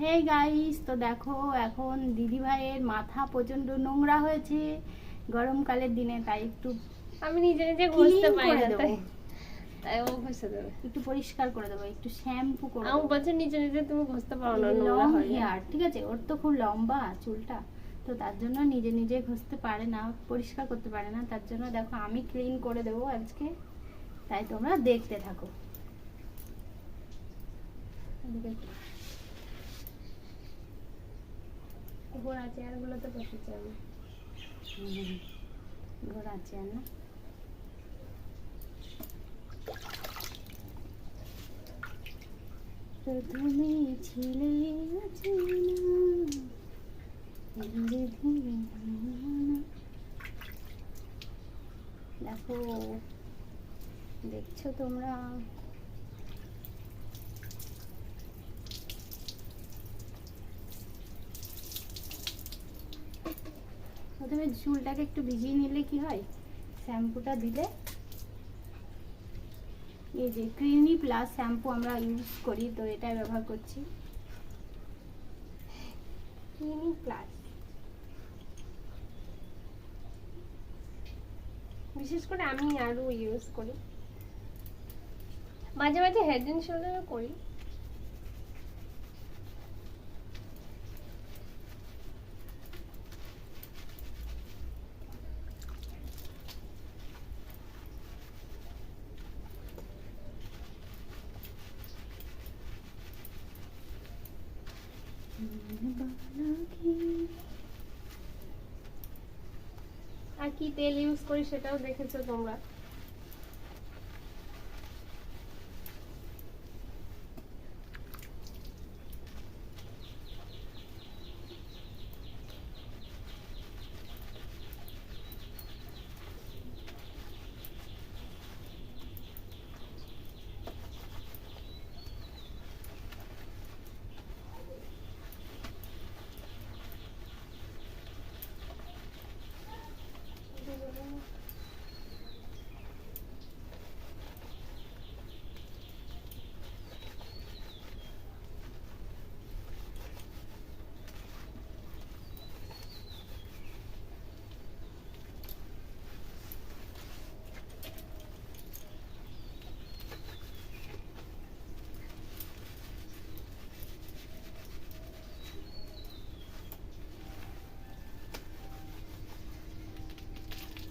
Hey guys, তো দেখো এখন দিদি ভাইয়ের মাথা প্রচন্ড নোংরা হয়েছে গরমকালের দিনে, তাই একটু আমি নিজে নিজে ঘষতে পারি না, দেবো, তাই ও ঘষে দেবে। একটু পরিষ্কার করে দেবো, একটু শ্যাম্পু করে আমি দেবো। বলছি নিজে নিজে তুমি ঘষতে পারো না, নোংরা লং হয়। হেয়ার, ঠিক আছে, ওর তো খুব লম্বা চুলটা, তো তার জন্য নিজে নিজে ঘষতে পারে না, পরিষ্কার করতে পারে না, তার জন্য দেখো আমি ক্লিন করে দেবো আজকে, তাই তোমরা দেখতে থাকো। গোড়া চেয়ারগুলোতে বসেছি আমি। ঘোরা চেয়ার না, প্রথমে ছিলে দেখো, দেখছো তোমরা? প্রথমে চুলটাকে একটু ভিজিয়ে নিলে কি হয়, শ্যাম্পুটা দিলে, এই যে ক্লিনিক প্লাস শ্যাম্পু আমরা ইউজ করি, তো এটাই ব্যবহার করছি, ক্লিনিক প্লাস। বিশেষ করে আমি আরো ইউজ করি, মাঝে মাঝে হেড এন্ড শোল্ডারও করি। আর কি তেল ইউজ করি সেটাও দেখেছো তোমরা।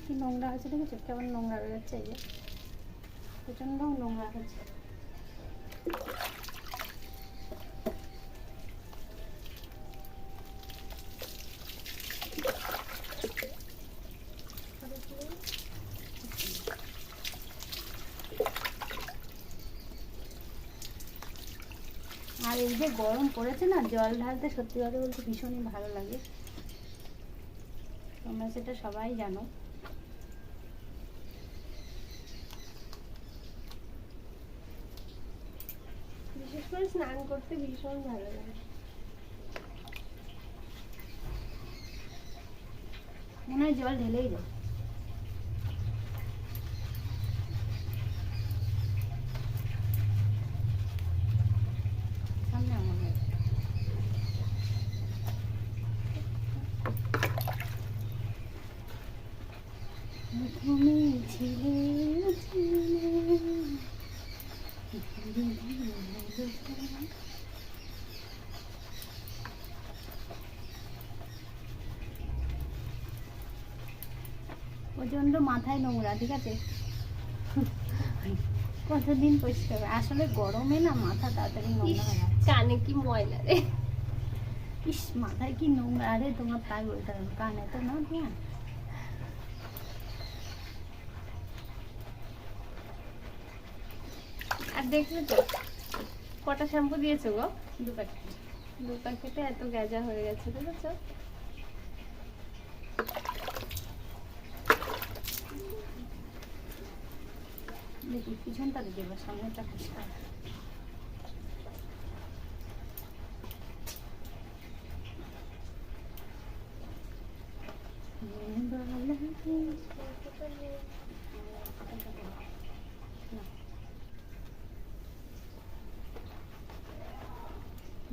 কি নোংরা হয়েছে দেখেছো, কেমন নোংরা হয়ে যাচ্ছে, এই যে প্রচন্ড নোংরা হয়েছে। আর এই যে গরম পড়েছে না, জল ঢালতে সত্যি কথা বলতে ভীষণই ভালো লাগে, তোমরা সেটা সবাই জানো। বিশেষ করে স্নান করতে ভীষণ ভালো লাগে। মনে হয় জল ঢেলেই দাও। সামনে আমার হয়। প্রথমে ছিলে প্রচন্ড মাথায় নোংরা, ঠিক আছে, কতদিন পরিষ্কার হবে, আসলে গরমে না মাথা তাড়াতাড়ি নোংরা হয়ে যাচ্ছে। কানে কি ময়লা রে। ইস, মাথায় কি নোংরা রে তোমার, তাই বলতে হবে, কানে তো না তোমার। আর দেখলে তো কটা শ্যাম্পু দিয়েছো গো? 2 প্যাকেট। 2 প্যাকেটে এত গেজা হয়ে গেছে, দেখেছো? দেখি পিছনটা দিতে এবার, সামনেটা পরিষ্কার।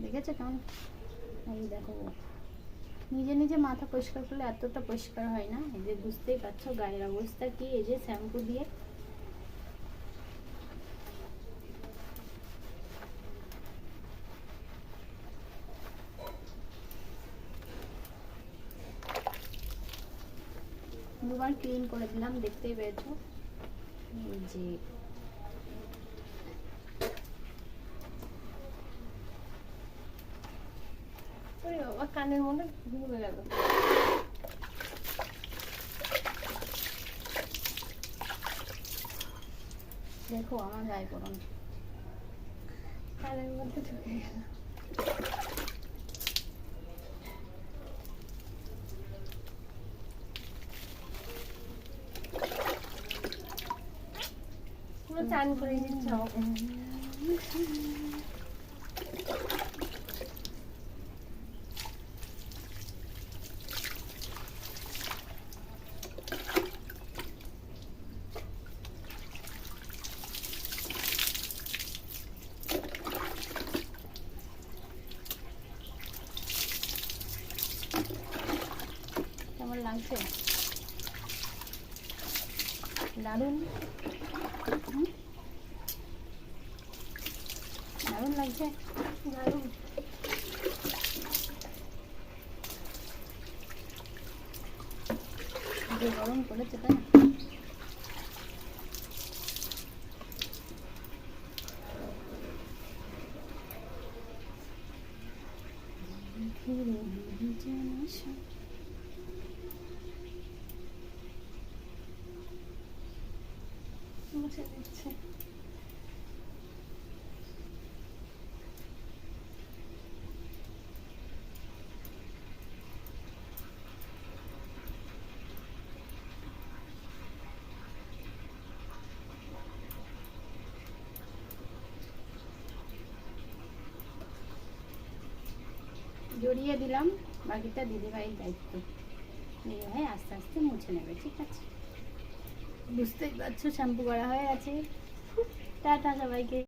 দেখেছো কেমন? এই দেখো, নিজে নিজে মাথা পরিষ্কার করলে এতটা পরিষ্কার হয় না। এই যে বুঝতেই পারছো গায়ের অবস্থা কি। এই যে শ্যাম্পু দিয়ে দুবার ক্লিন করে দিলাম, দেখতেই পেয়েছো। এই যে ওরে বাবা, কানের মধ্যে ঢুকে গেল। দেখো আমার গায়ে পড়ুন। কানের মধ্যে ঢুকে গেল। পুরো চান করে দিচ্ছে আমাকে। কেমন লাগছে? দারুণ। হুম? দারুণ লাগছে। দারুণ। যে গরম পড়েছে তাই না? মুছে দিচ্ছে। জড়িয়ে দিলাম, বাকিটা দিদিভাইয়ের দায়িত্ব। দিদিভাই আস্তে আস্তে মুছে নেবে, ঠিক আছে? বুঝতেই পারছো শ্যাম্পু করা হয়ে গেছে। টাটা সবাইকে।